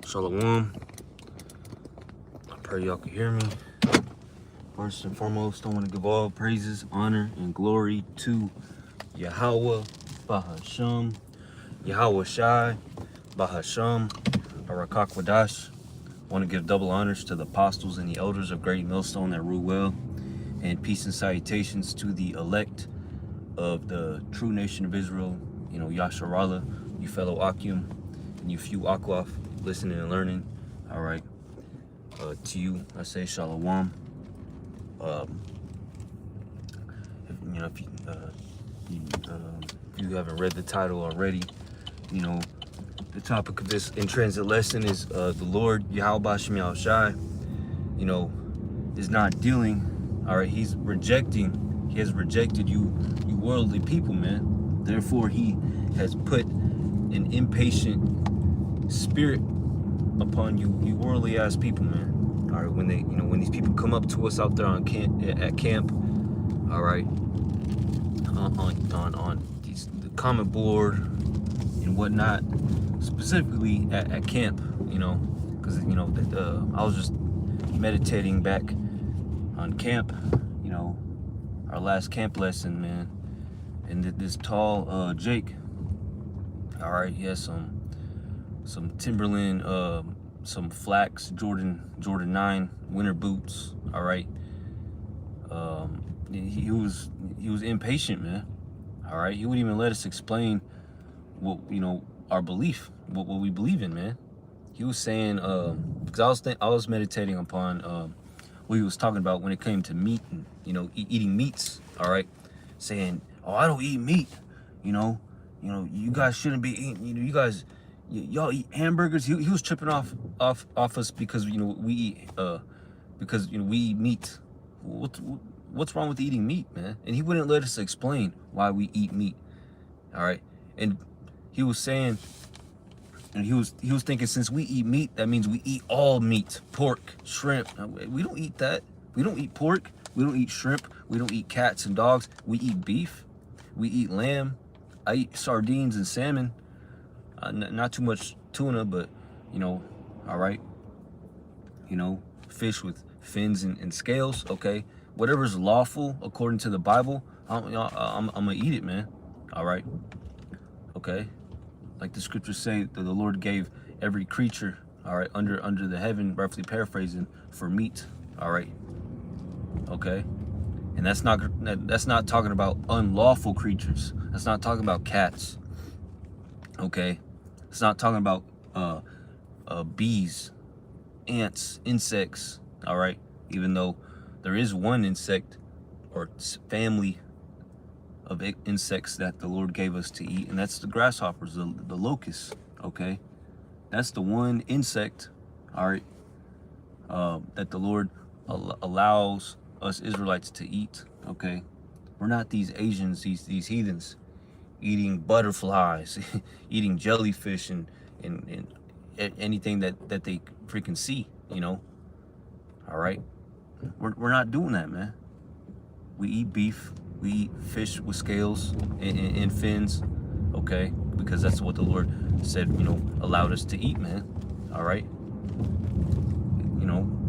Shalom. I pray y'all can hear me. First and foremost, I want to give all praises, honor, and glory to Yahweh, Bahasham, Yahweh Shai, Bahasham, Arakak Wadash. I want to give double honors to the apostles and the elders of Great Millstone that rule well, and peace and salutations to the elect of the true nation of Israel, Yasharallah, you fellow Akim, and you few Akwaf, listening and learning. All right. To you, I say Shalom. If you haven't read the title already, the topic of this in transit lesson is the Lord Yahweh Bashem Yahweh Shai, is not dealing. All right, he has rejected you worldly people, man. Therefore, he has put an impatient spirit upon you worldly ass people, man. All right, when these people come up to us out there at camp, all right, on the comment board and whatnot, specifically at camp, because I was just meditating back on camp, our last camp lesson, man, and this tall Jake, all right, he has some Timberland, some Flax Jordan 9 winter boots. All right. He was impatient, man. All right. He wouldn't even let us explain what our belief, what we believe in, man. He was saying, because I was meditating upon what he was talking about when it came to meat and eating meats. All right, saying, oh, I don't eat meat. You guys shouldn't be eating. Y'all eat hamburgers. He was tripping off us because we eat we eat meat. What's wrong with eating meat, man? And he wouldn't let us explain why we eat meat. All right, and he was saying, and he was thinking, since we eat meat, that means we eat all meat, pork, shrimp. We don't eat that. We don't eat pork. We don't eat shrimp. We don't eat cats and dogs. We eat beef. We eat lamb. I eat sardines and salmon. Not too much tuna, but all right, fish with fins and scales. Okay, whatever's lawful according to the Bible, I'm gonna eat it, man. All right, okay, like the scriptures say that the Lord gave every creature, all right, under the heaven, roughly paraphrasing, for meat. All right, okay, and that's not talking about unlawful creatures. That's not talking about cats. Okay. It's not talking about bees, ants, insects, all right? Even though there is one insect or family of insects that the Lord gave us to eat, and that's the grasshoppers, the locusts, okay? That's the one insect, all right, that the Lord allows us Israelites to eat, okay? We're not these Asians, these heathens, eating butterflies, eating jellyfish, and anything that they freaking see, all right? We're not doing that, man. We eat beef, we eat fish with scales and fins, okay? Because that's what the Lord said, allowed us to eat, man. All right?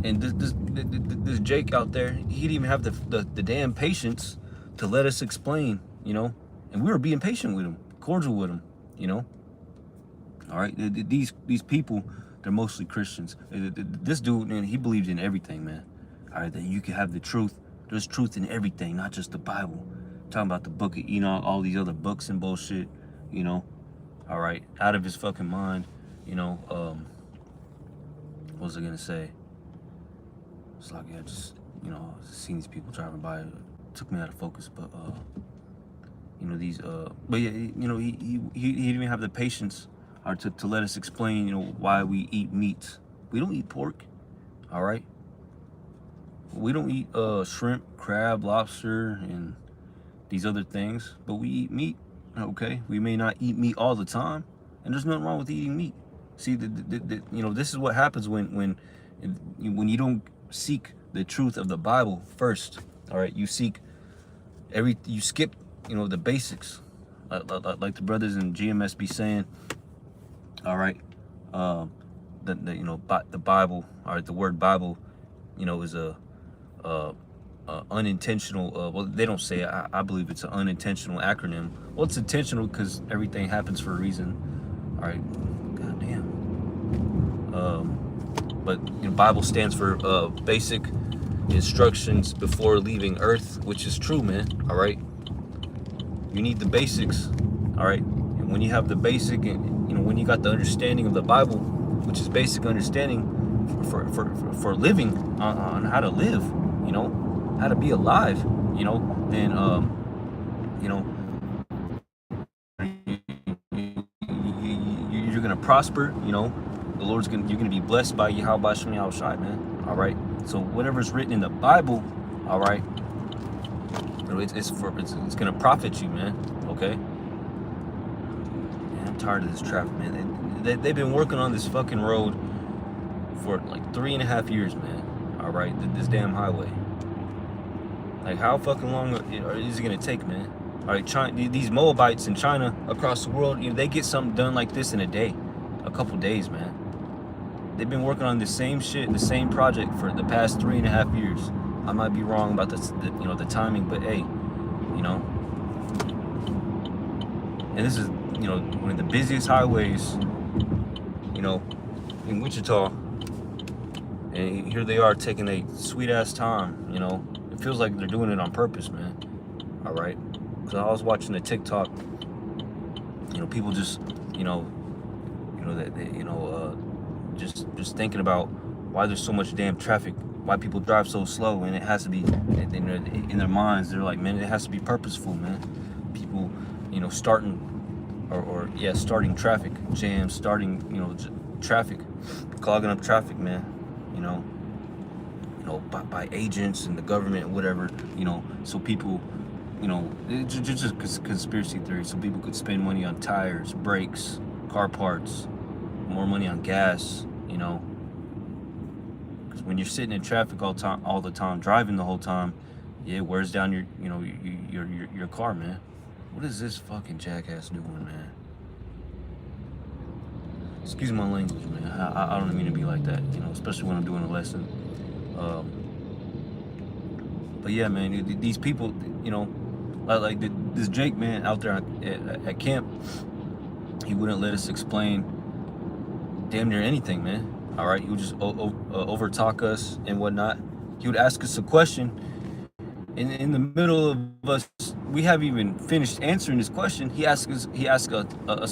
And this Jake out there, he didn't even have the damn patience to let us explain, and we were being patient with him, cordial with him, all right? These people, they're mostly Christians. This dude, man, he believed in everything, man. All right, that you can have the truth. There's truth in everything, not just the Bible. I'm talking about the book of Enoch, all these other books and bullshit, all right? Out of his fucking mind, what was I gonna say? It's like, yeah, just, seeing these people driving by, it took me out of focus, but, but yeah, he didn't even have the patience to let us explain, why we eat meat. We don't eat pork, all right? We don't eat shrimp, crab, lobster, and these other things, but we eat meat, okay? We may not eat meat all the time, and there's nothing wrong with eating meat. See, this is what happens when you don't seek the truth of the Bible first, all right? You skip the basics, like the brothers in GMS be saying, all right? you know, the Bible, or the word Bible, you know, is a unintentional. Well, they don't say it. I believe it's an unintentional acronym. Well, it's intentional because everything happens for a reason. All right, goddamn. But you know, Bible stands for basic instructions before leaving Earth, which is true, man. All right, you need the basics. All right, and when you have the basic, and you know, when you got the understanding of the Bible, which is basic understanding for living on how to live, you know, how to be alive, you know, then you know, you're gonna prosper, you know. The Lord's gonna, you're gonna be blessed by Yahweh Shem Yahushai, man. All right. So whatever's written in the Bible, all right, you know, it's gonna profit you, man. Okay. Man, I'm tired of this traffic, man. They've been working on this fucking road for like 3.5 years, man. All right, this damn highway. Like, how fucking long is it gonna take, man? All right, China, these Moabites in China, across the world, you know, they get something done like this in a day, a couple days, man. They've been working on the same shit, the same project for the past 3.5 years. I might be wrong about you know, the timing, but hey, you know. And this is, you know, one of the busiest highways, you know, in Wichita. And here they are taking a sweet ass time, you know. It feels like they're doing it on purpose, man. All right. Because I was watching a TikTok, you know, people just, you know that they, you know, just thinking about why there's so much damn traffic, why people drive so slow, and it has to be in their minds. They're like, man, it has to be purposeful, man. People, you know, starting traffic jams, starting, you know, traffic, clogging up traffic, man. You know, by agents and the government and whatever, you know, so people, you know, it's just conspiracy theory, so people could spend money on tires, brakes, car parts, more money on gas, you know. Because when you're sitting in traffic all the time, driving the whole time, yeah, it wears down your, you know, your car, man. What is this fucking jackass doing, man? Excuse my language, man. I don't mean to be like that, you know, especially when I'm doing a lesson. But yeah, man, these people, you know, like this Jake, man, out there at camp, he wouldn't let us explain damn near anything, man. All right, he would just over talk us and whatnot. He would ask us a question, and in the middle of us, we haven't even finished answering this question. He asked us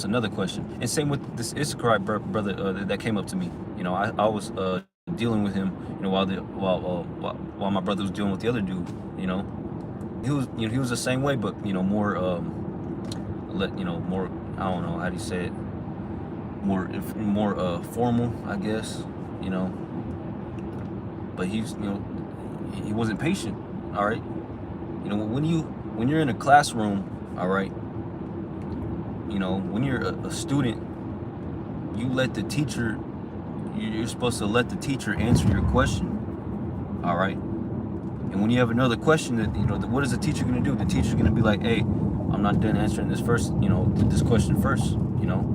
another question, and same with this Issacharite brother that came up to me. You know, I was dealing with him, you know, while my brother was dealing with the other dude. You know, he was the same way, but you know, more more, I don't know how do you say it, more formal, I guess, you know. But he's, you know, he wasn't patient. All right, you know, when you're in a classroom, all right, you know, when you're a student, you let the teacher, you're supposed to let the teacher answer your question. All right. And when you have another question, that, you know, what is the teacher going to do? The teacher's going to be like, hey, I'm not done answering this question first, you know.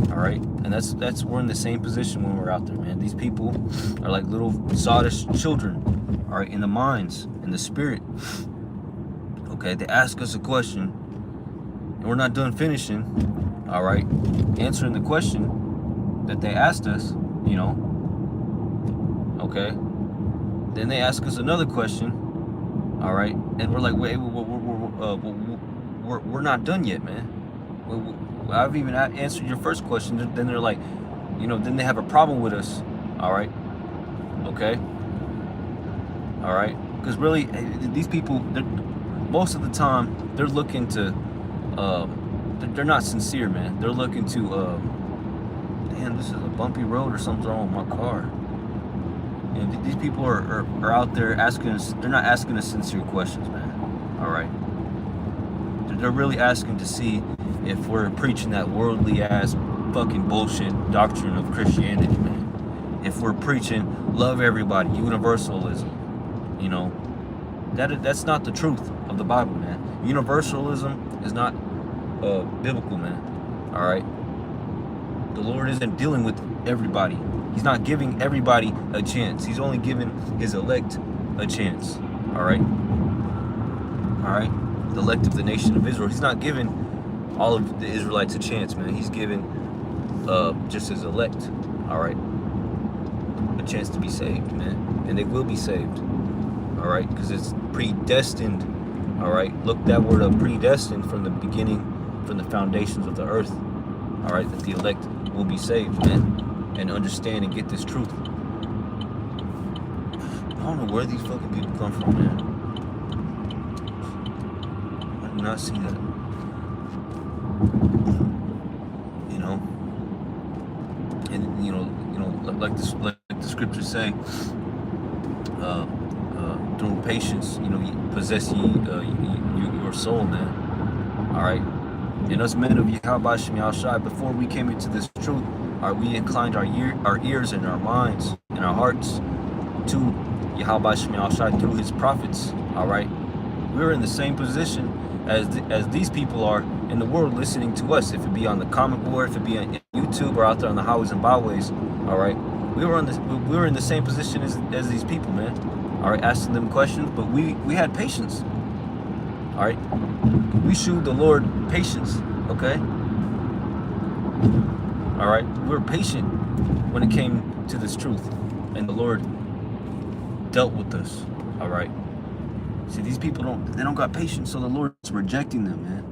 All right. And that's we're in the same position when we're out there, man. These people are like little sottish children, all right, in the minds, in the spirit. Okay, they ask us a question, and we're not done finishing, all right, answering the question that they asked us, you know. Okay. Then they ask us another question, all right, and we're like, wait, we're not done yet, man. I've even answered your first question. Then they're like, you know, then they have a problem with us, all right, okay, all right, because really, these people, most of the time, they're looking to, they're not sincere, man. They're looking to, damn, this is a bumpy road or something's wrong with my car. You know, these people are out there asking us, they're not asking us sincere questions, man. All right. They're really asking to see if we're preaching that worldly ass fucking bullshit doctrine of Christianity, man. If we're preaching love everybody, universalism, you know, that's not the truth of the Bible, man. Universalism is not biblical, man. All right. The Lord isn't dealing with everybody. He's not giving everybody a chance. He's only giving his elect a chance. All right? All right? The elect of the nation of Israel. He's not giving all of the Israelites a chance, man. He's giving just his elect, all right, a chance to be saved, man. And they will be saved, all right? Because it's predestined, all right? Look that word up, predestined, from the beginning, from the foundations of the earth, all right, that the elect will be saved, man, and understand and get this truth. I don't know where these fucking people come from, man. I do not see that. You know, and like the scriptures say, through patience, you possess your soul, man. All right. And us men of Yahweh Shem Yahushai, before we came into this truth, we inclined our ears and our minds and our hearts to Yahweh Shem Yahushai through his prophets. All right. We're in the same position as these people are in the world, listening to us, if it be on the comic board, if it be on YouTube, or out there on the highways and byways. All right, we were in the same position as these people, man. All right, asking them questions, but we had patience. All right, we showed the Lord patience. Okay, all right, we were patient when it came to this truth, and the Lord dealt with us. All right. See, these people don't got patience, so the Lord's rejecting them, man.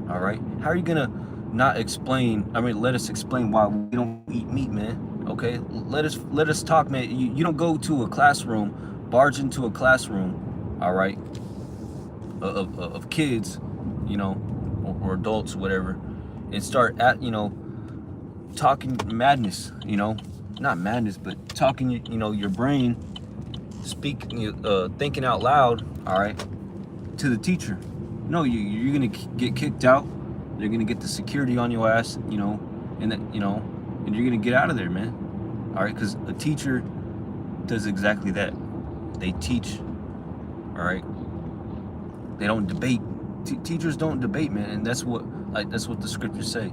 All right? How are you gonna not explain? I mean, let us explain why we don't eat meat, man. Okay? Let us talk, man. You don't go to a classroom, barge into a classroom, all right, of kids, or adults, whatever, and start talking madness, not madness, but talking, your brain, thinking out loud, all right, to the teacher. No, you're gonna get kicked out. They're gonna get the security on your ass, and and you're gonna get out of there, man. All right, because a teacher does exactly that. They teach, all right. They don't debate. Teachers don't debate, man, and that's what the scriptures say.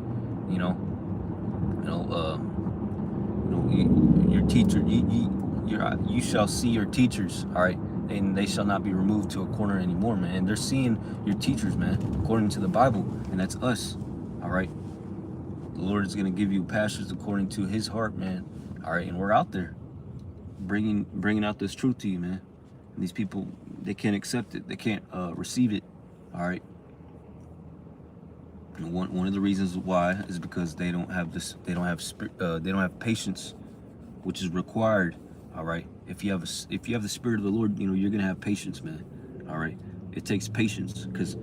Your teacher, you shall see your teachers, all right, and they shall not be removed to a corner anymore, man. And they're seeing your teachers, man, according to the Bible, and that's us, all right. The Lord is gonna give you pastors according to His heart, man, all right. And we're out there bringing out this truth to you, man. And these people, they can't accept it, they can't receive it, all right. And one of the reasons why is because they don't have patience, which is required. All right. If you have the Spirit of the Lord, you're gonna have patience, man. All right. It takes patience, because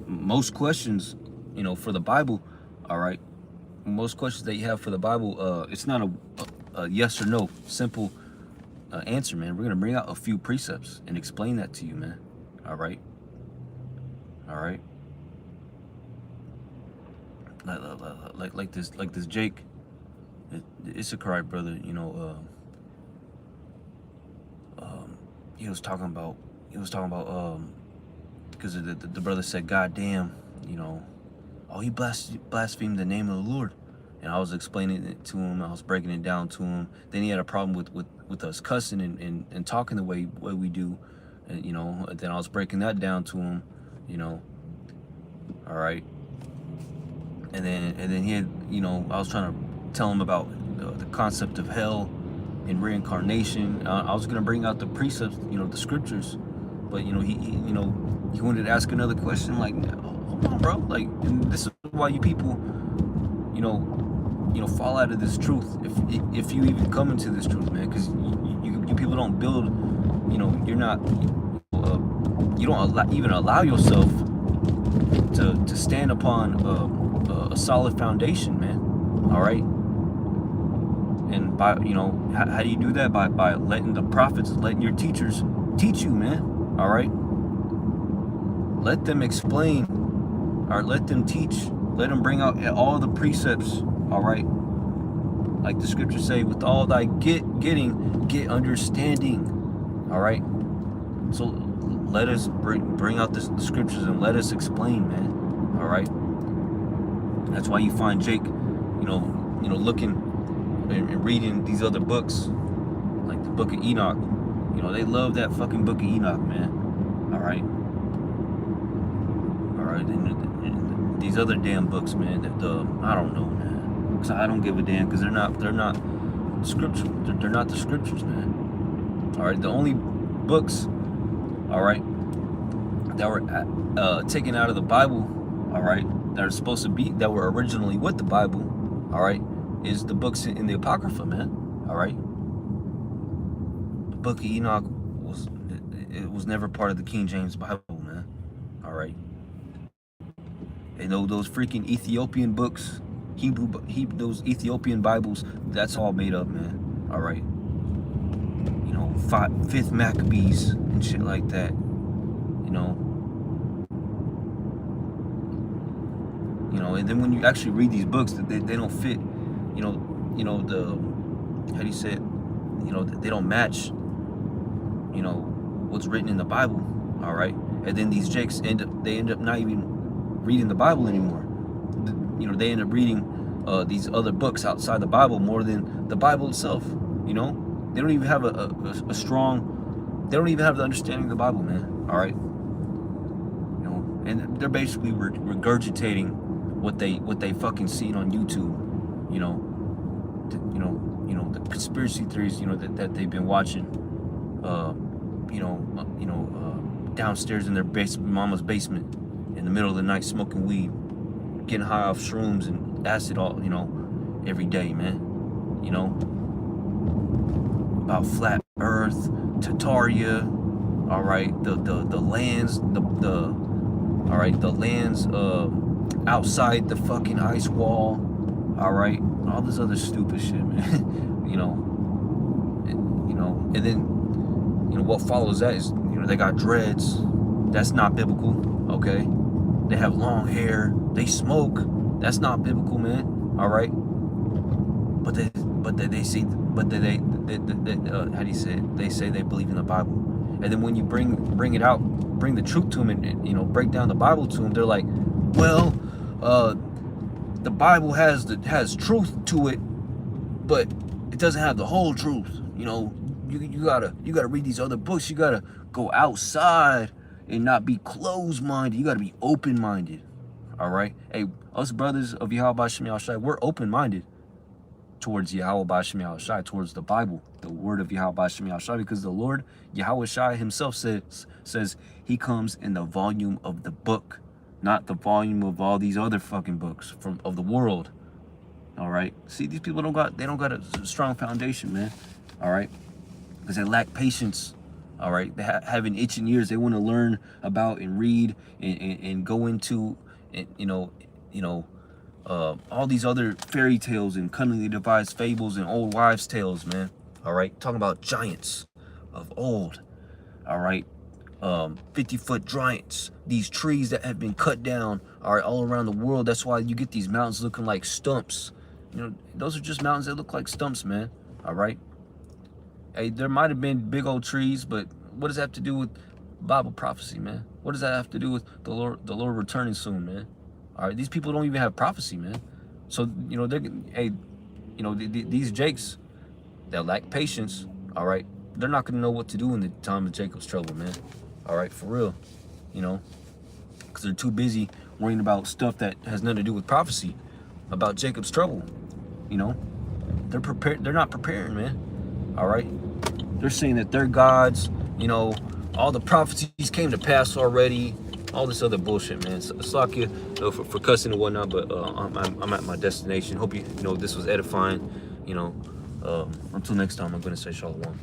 most questions, for the Bible, all right. Most questions that you have for the Bible, it's not a yes or no simple answer, man. We're gonna bring out a few precepts and explain that to you, man. All right. All right. Like this Jake, Issacharite brother, he was talking about because the brother said, God damn, oh, he blasphemed the name of the Lord. And I was explaining it to him, I was breaking it down to him. Then he had a problem with us cussing and talking the way we do, and then I was breaking that down to him, all right. And then he had, I was trying to tell him about the concept of hell and reincarnation. I was gonna bring out the precepts, the scriptures, but he wanted to ask another question. Like, hold on, bro. Like, and this is why you people, fall out of this truth. If you even come into this truth, man, because you people don't build. You're not. You don't even allow yourself to stand upon a solid foundation, man. All right. And by how do you do that? By letting the prophets, letting your teachers teach you, man. All right. Let them explain, or let them teach. Let them bring out all the precepts. All right. Like the scriptures say, with all thy getting, get understanding. All right. So let us bring out the scriptures and let us explain, man. All right. That's why you find Jake, looking and reading these other books, like the Book of Enoch. They love that fucking Book of Enoch, man. All right. And these other damn books, man. I don't know, man. Cause I don't give a damn. Cause they're not scripture. They're not the scriptures, man. All right. The only books, all right, that were taken out of the Bible, all right, that were originally with the Bible, all right, is the books in the Apocrypha, man. All right. The Book of Enoch was never part of the King James Bible, man. All right. And those freaking Ethiopian books, those Ethiopian Bibles, that's all made up, man. All right. 5th Maccabees and shit like that. And then when you actually read these books, they don't fit. How do you say it? They don't match. What's written in the Bible. All right. And then these jakes end up not even reading the Bible anymore. They end up reading these other books outside the Bible more than the Bible itself. They don't even have a strong. They don't even have the understanding of the Bible, man. All right. And they're basically regurgitating what they fucking seen on YouTube. The conspiracy theories. That they've been watching. Downstairs in their mama's basement, in the middle of the night, smoking weed, getting high off shrooms and acid all, every day, man. About flat Earth, Tartaria, all right, the lands, the lands outside the fucking ice wall, all right, all this other stupid shit, man. And then what follows that is they got dreads. That's not biblical, okay? They have long hair. They smoke. That's not biblical, man. All right. But they how do you say it? They say they believe in the Bible, and then when you bring it out, bring the truth to them, and break down the Bible to them, they're like, well, the Bible has truth to it, but it doesn't have the whole truth. You gotta read these other books. You gotta go outside and not be closed-minded. You gotta be open-minded. All right. Hey, us brothers of Yahweh Shem Shai, we're open-minded towards Yahweh Shem Shai, towards the Bible, the word of Yahweh Shem Shai, because the Lord Yahweh Shai himself says he comes in the volume of the book, not the volume of all these other fucking books of the world. All right. See, these people don't got a strong foundation, man. All right. Because they lack patience. All right. They having itching ears. They want to learn about and read and go into, all these other fairy tales and cunningly devised fables and old wives' tales, man. All right. Talking about giants of old. All right. 50-foot giants. These trees that have been cut down, all right, all around the world. That's why you get these mountains looking like stumps. Those are just mountains that look like stumps, man. All right. Hey, there might have been big old trees, but what does that have to do with Bible prophecy, man? What does that have to do with the Lord returning soon, man? All right, these people don't even have prophecy, man. So these Jakes that lack patience, all right, they're not gonna know what to do in the time of Jacob's trouble, man. All right, for real, because they're too busy worrying about stuff that has nothing to do with prophecy about Jacob's trouble. They're prepared. They're not preparing, man. All right. They're saying that they're gods, all the prophecies came to pass already, all this other bullshit, man. Suck you for cussing and whatnot, but I'm at my destination. Hope this was edifying. Until next time, I'm gonna say shalom.